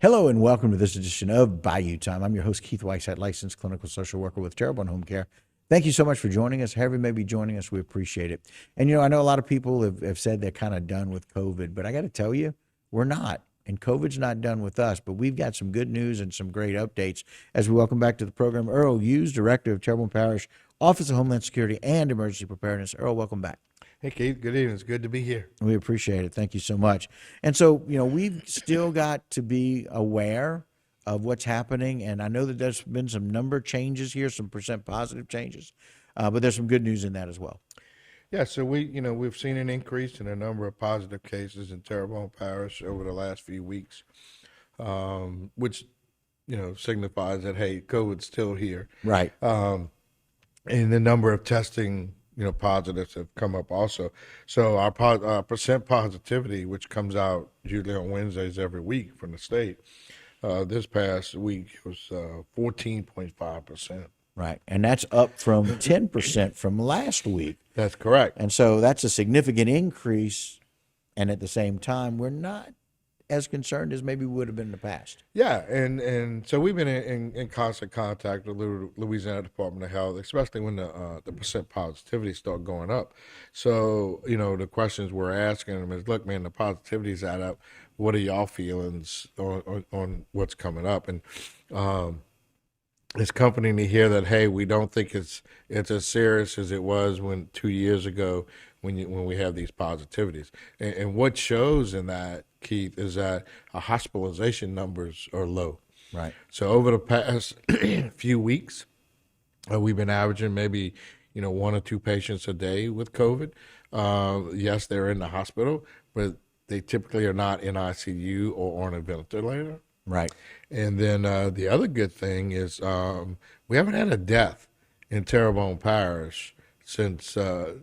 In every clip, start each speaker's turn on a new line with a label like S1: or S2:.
S1: Hello and welcome to this edition of Bayou Time. I'm your host, Keith Whiteside, licensed clinical social worker with Terrebonne Home Care. Thank you so much for joining us. However you may be joining us, we appreciate it. And, I know a lot of people have said they're kind of done with COVID, but I got to tell you, we're not. And COVID's not done with us, but we've got some good news and some great updates as we welcome back to the program Earl Eues, Director of Terrebonne Parish Office of Homeland Security and Emergency Preparedness. Earl, welcome back.
S2: Hey, Keith. Good evening. It's good to be here.
S1: We appreciate it. Thank you so much. And so, we've still got to be aware of what's happening. And I know that there's been some number changes here, some percent positive changes, but there's some good news in that as well.
S2: Yeah, so we've seen an increase in the number of positive cases in Terrebonne Parish over the last few weeks, which signifies that hey, COVID's still here.
S1: Right.
S2: And the number of testing positives have come up also. So our percent positivity, which comes out usually on Wednesdays every week from the state, this past week it was 14.5%.
S1: Right. And that's up from 10% from last week.
S2: That's correct.
S1: And so that's a significant increase. And at the same time, we're not as concerned as maybe we would have been in the past.
S2: Yeah, and so we've been in constant contact with Louisiana Department of Health, especially when the percent positivity start going up. So the questions we're asking them is, look, man, the positivity's add up. What are y'all feelings on what's coming up? And it's comforting to hear that hey, we don't think it's as serious as it was 2 years ago when we have these positivities. And what shows in that, Keith, is that our hospitalization numbers are low.
S1: Right.
S2: So over the past few weeks, we've been averaging maybe 1 or 2 patients a day with COVID. Yes, they're in the hospital, but they typically are not in ICU or on a ventilator.
S1: Right.
S2: And then the other good thing is we haven't had a death in Terrebonne Parish since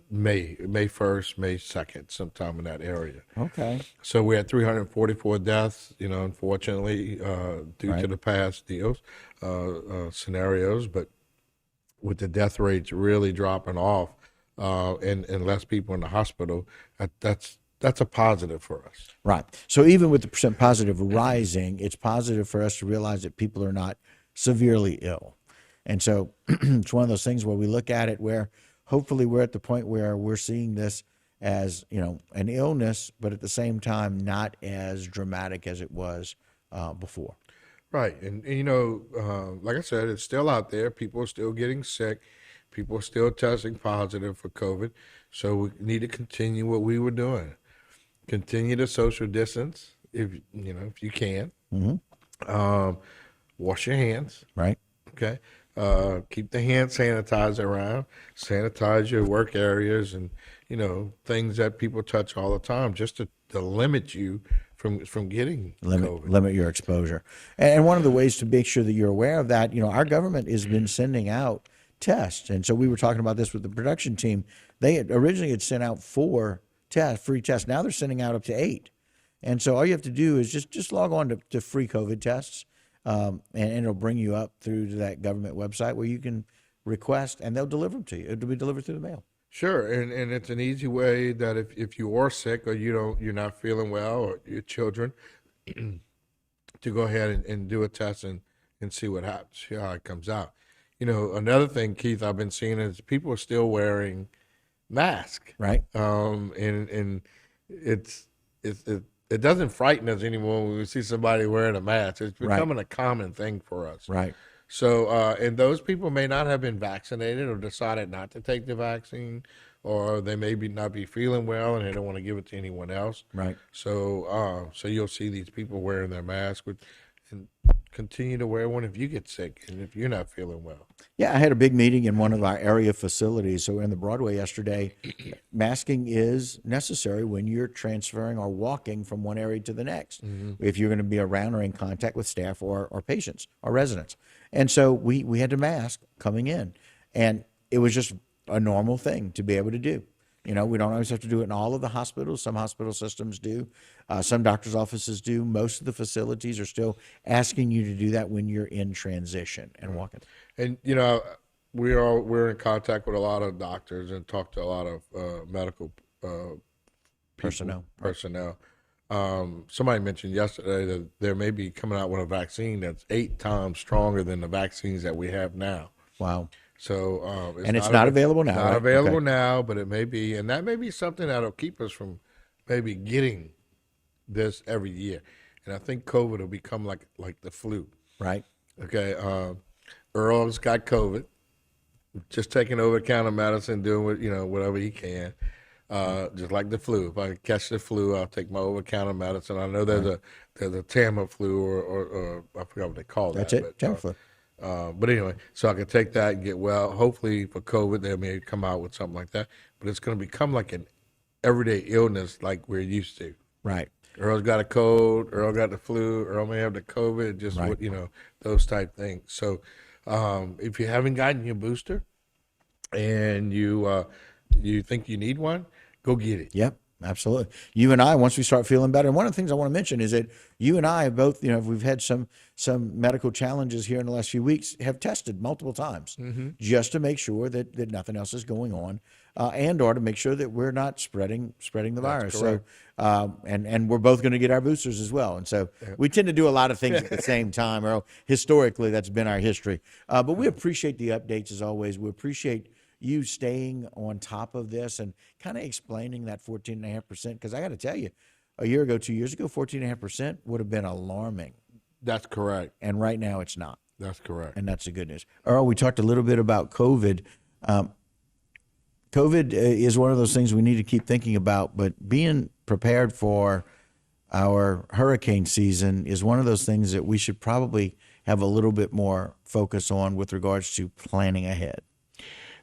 S2: May 1st, May 2nd, sometime in that area.
S1: Okay.
S2: So we had 344 deaths, unfortunately, due to the past deals, scenarios. But with the death rates really dropping off and less people in the hospital, that's a positive for us.
S1: Right. So even with the percent positive rising, it's positive for us to realize that people are not severely ill. And so it's one of those things where we look at it where hopefully we're at the point where we're seeing this as, an illness, but at the same time, not as dramatic as it was before.
S2: Right. And like I said, it's still out there. People are still getting sick. People are still testing positive for COVID. So we need to continue what we were doing. Continue to social distance if you can.
S1: Mm-hmm.
S2: Wash your hands.
S1: Right.
S2: Okay. Keep the hand sanitizer around. Sanitize your work areas and things that people touch all the time, just to limit you from getting COVID.
S1: Limit your exposure. And one of the ways to make sure that you're aware of that, our government has been sending out tests. And so we were talking about this with the production team. They originally had sent out 4 free tests. Now they're sending out up to 8. And so all you have to do is just log on to free COVID tests. And it'll bring you up through to that government website where you can request, and they'll deliver them to you. It'll be delivered through the mail.
S2: Sure, and it's an easy way that if you are sick or you're not feeling well, or your children, to go ahead and do a test and see what happens, see how it comes out. Another thing, Keith, I've been seeing is people are still wearing masks.
S1: Right.
S2: And it doesn't frighten us anymore when we see somebody wearing a mask. It's becoming a common thing for us.
S1: Right.
S2: So, and those people may not have been vaccinated or decided not to take the vaccine, or they may not be feeling well and they don't want to give it to anyone else.
S1: Right.
S2: So, so you'll see these people wearing their mask and continue to wear one if you get sick and if you're not feeling well.
S1: Yeah, I had a big meeting in one of our area facilities. So in the Broadway yesterday, masking is necessary when you're transferring or walking from one area to the next, if you're going to be around or in contact with staff or patients or residents. And so we had to mask coming in. And it was just a normal thing to be able to do. We don't always have to do it in all of the hospitals. Some hospital systems do. Some doctors' offices do. Most of the facilities are still asking you to do that when you're in transition and walking.
S2: And, we're in contact with a lot of doctors and talk to a lot of medical
S1: Personnel.
S2: Somebody mentioned yesterday that there may be coming out with a vaccine that's 8 times stronger than the vaccines that we have now.
S1: Wow.
S2: So
S1: And it's not available now,
S2: not
S1: right? Okay.
S2: available now, but it may be, and that may be something that'll keep us from maybe getting this every year. And I think COVID will become like the flu.
S1: Right.
S2: Okay, Earl's got COVID, just taking over the counter medicine, doing what whatever he can. Just like the flu. If I catch the flu, I'll take my over counter medicine. I know there's a Tamiflu or I forgot what they call
S1: That's
S2: that,
S1: it. Tamiflu.
S2: but anyway, so I can take that and get well. Hopefully for COVID, they may come out with something like that. But it's going to become like an everyday illness like we're used to.
S1: Right.
S2: Earl's got a cold. Earl got the flu. Earl may have the COVID. Just
S1: Right.
S2: what those type things. So if you haven't gotten your booster and you think you need one, go get it.
S1: Yep, absolutely. You and I, once we start feeling better, and one of the things I want to mention is that you and I have both, we've had some medical challenges here in the last few weeks, have tested multiple times just to make sure that nothing else is going on, and or to make sure that we're not spreading the virus.
S2: correct.
S1: So, and we're both going to get our boosters as well. And so we tend to do a lot of things at the same time. Or historically, that's been our history. But we appreciate the updates as always. We appreciate you staying on top of this and kind of explaining that 14.5%. Because I got to tell you, a year ago, 2 years ago, 14.5% would have been alarming.
S2: That's correct.
S1: And right now it's not.
S2: That's correct.
S1: And that's the good news. Earl, we talked a little bit about COVID. COVID is one of those things we need to keep thinking about, but being prepared for our hurricane season is one of those things that we should probably have a little bit more focus on with regards to planning ahead.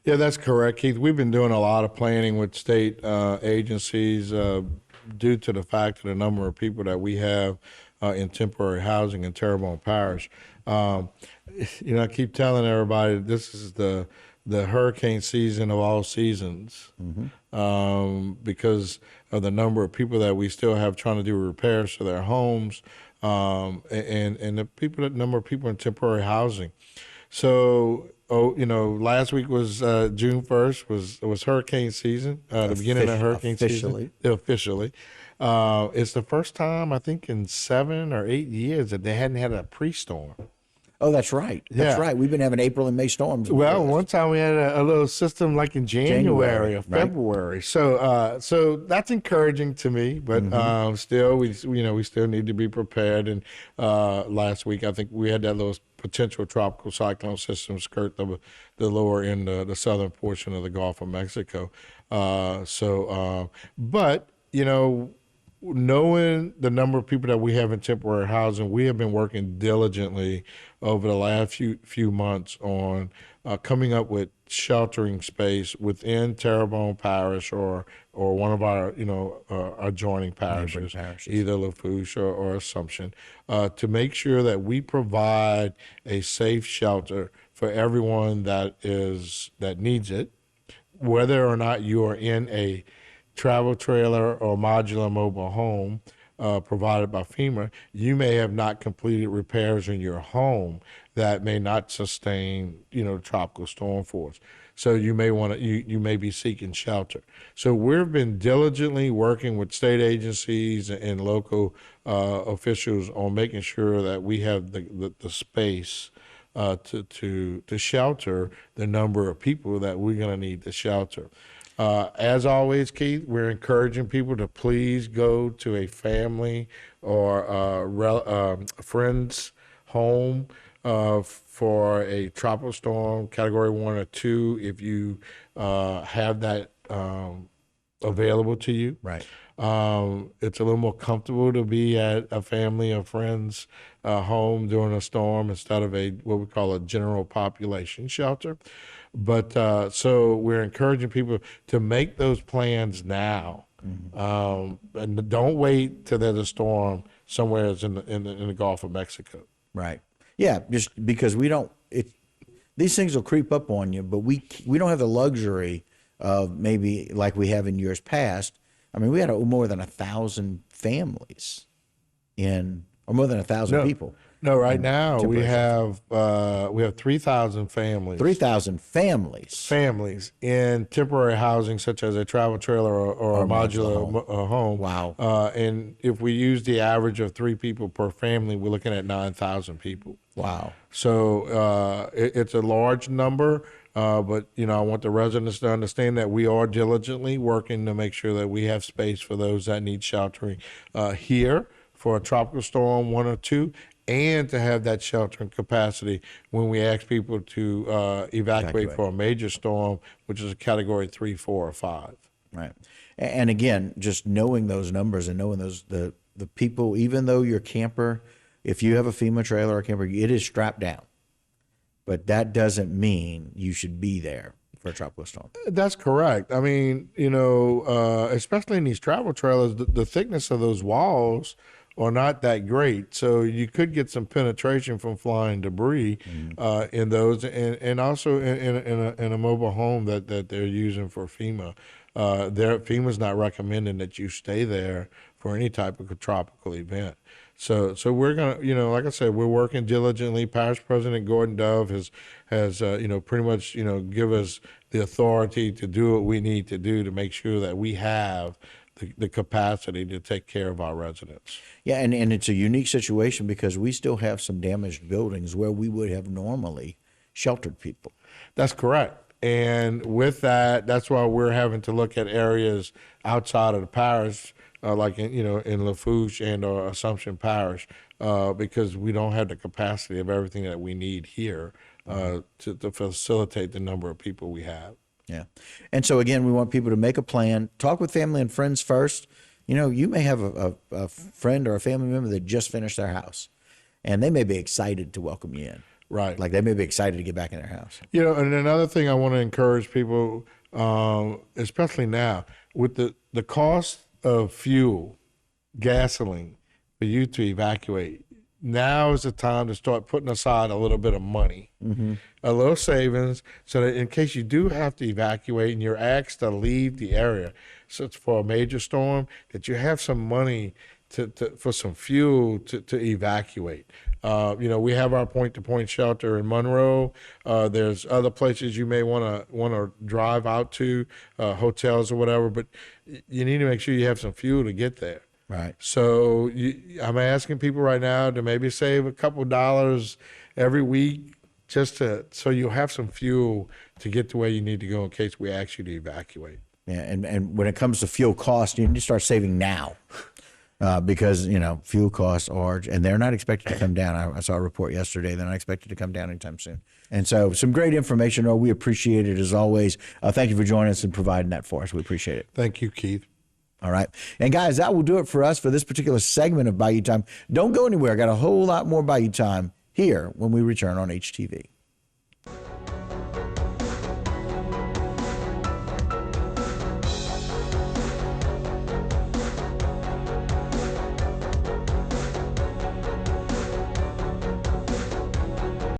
S2: Yeah, that's correct, Keith. We've been doing a lot of planning with state agencies due to the fact of the number of people that we have in temporary housing in Terrebonne Parish. I keep telling everybody this is the hurricane season of all seasons because of the number of people that we still have trying to do repairs to their homes and the number of people in temporary housing. So, last week was June 1st was hurricane season, the beginning of hurricane season. Officially. It's the first time, I think, in 7 or 8 years that they hadn't had a pre-storm.
S1: Oh, that's right. That's
S2: Yeah.
S1: right. We've been having April and May storms.
S2: Well, one time we had a little system like in January or
S1: right.
S2: February. So that's encouraging to me, but still we still need to be prepared. And last week I think we had that little potential tropical cyclone system skirt the lower end, the southern portion of the Gulf of Mexico. But knowing the number of people that we have in temporary housing, we have been working diligently over the last few months on coming up with sheltering space within Terrebonne Parish or one of our adjoining parishes, either Lafourche or Assumption, to make sure that we provide a safe shelter for everyone that needs it, whether or not you are in a travel trailer or modular mobile home provided by FEMA. You may have not completed repairs in your home that may not sustain, tropical storm force. So you may want to, you may be seeking shelter. So we've been diligently working with state agencies and local officials on making sure that we have the space to shelter the number of people that we're going to need to shelter. As always, Keith, we're encouraging people to please go to a family or a friend's home for a tropical storm, Category 1 or 2, if you have that available to you.
S1: Right.
S2: It's a little more comfortable to be at a family or friend's home during a storm instead of what we call a general population shelter. But so we're encouraging people to make those plans now, and don't wait till there's a storm somewhere in the Gulf of Mexico.
S1: Right. Yeah, just because these things will creep up on you, but we don't have the luxury of maybe like we have in years past. I mean, we had more than 1,000 families or more than 1,000 people
S2: No, right now we
S1: temporary
S2: have 3,000 families.
S1: 3,000 families.
S2: Families in temporary housing, such as a travel trailer or a modular home.
S1: Wow.
S2: And if we use the average of 3 people per family, we're looking at 9,000 people.
S1: Wow.
S2: So it's a large number, but I want the residents to understand that we are diligently working to make sure that we have space for those that need sheltering here for a tropical storm 1 or 2, and to have that sheltering capacity when we ask people to evacuate for a major storm, which is a category 3, 4, or 5.
S1: Right. And again, just knowing those numbers and knowing the people, even though your camper, if you have a FEMA trailer or camper, it is strapped down. But that doesn't mean you should be there for a tropical storm.
S2: That's correct. I mean, especially in these travel trailers, the thickness of those walls are not that great. So you could get some penetration from flying debris in those, and also in a mobile home that they're using for FEMA. FEMA's not recommending that you stay there for any type of tropical event. So we're gonna, like I said, we're working diligently. Parish President Gordon Dove has pretty much give us the authority to do what we need to do to make sure that we have the capacity to take care of our residents.
S1: Yeah, and it's a unique situation because we still have some damaged buildings where we would have normally sheltered people.
S2: That's correct. And with that, that's why we're having to look at areas outside of the parish, like in Lafourche and or Assumption Parish, because we don't have the capacity of everything that we need here to facilitate the number of people we have.
S1: Yeah. And so, again, we want people to make a plan, talk with family and friends first. You may have a friend or a family member that just finished their house, and they may be excited to welcome you in.
S2: Right.
S1: Like they may be excited to get back in their house.
S2: And another thing I want to encourage people, especially now, with the cost of fuel, gasoline, for you to evacuate, now is the time to start putting aside a little bit of money, a little savings, so that in case you do have to evacuate and you're asked to leave the area, so it's for a major storm, that you have some money for some fuel to evacuate. We have our point-to-point shelter in Monroe. There's other places you may want to drive out to, hotels or whatever, but you need to make sure you have some fuel to get there.
S1: Right.
S2: So I'm asking people right now to maybe save a couple dollars every week so you'll have some fuel to get to where you need to go in case we ask you to evacuate.
S1: Yeah, and when it comes to fuel costs, you need to start saving now. Because, fuel costs and they're not expected to come down. I saw a report yesterday. They're not expected to come down anytime soon. And so some great information. We appreciate it as always. Thank you for joining us and providing that for us. We appreciate it.
S2: Thank you, Keith.
S1: All right. And guys, that will do it for us for this particular segment of Bayou Time. Don't go anywhere. I got a whole lot more Bayou Time here when we return on HTV.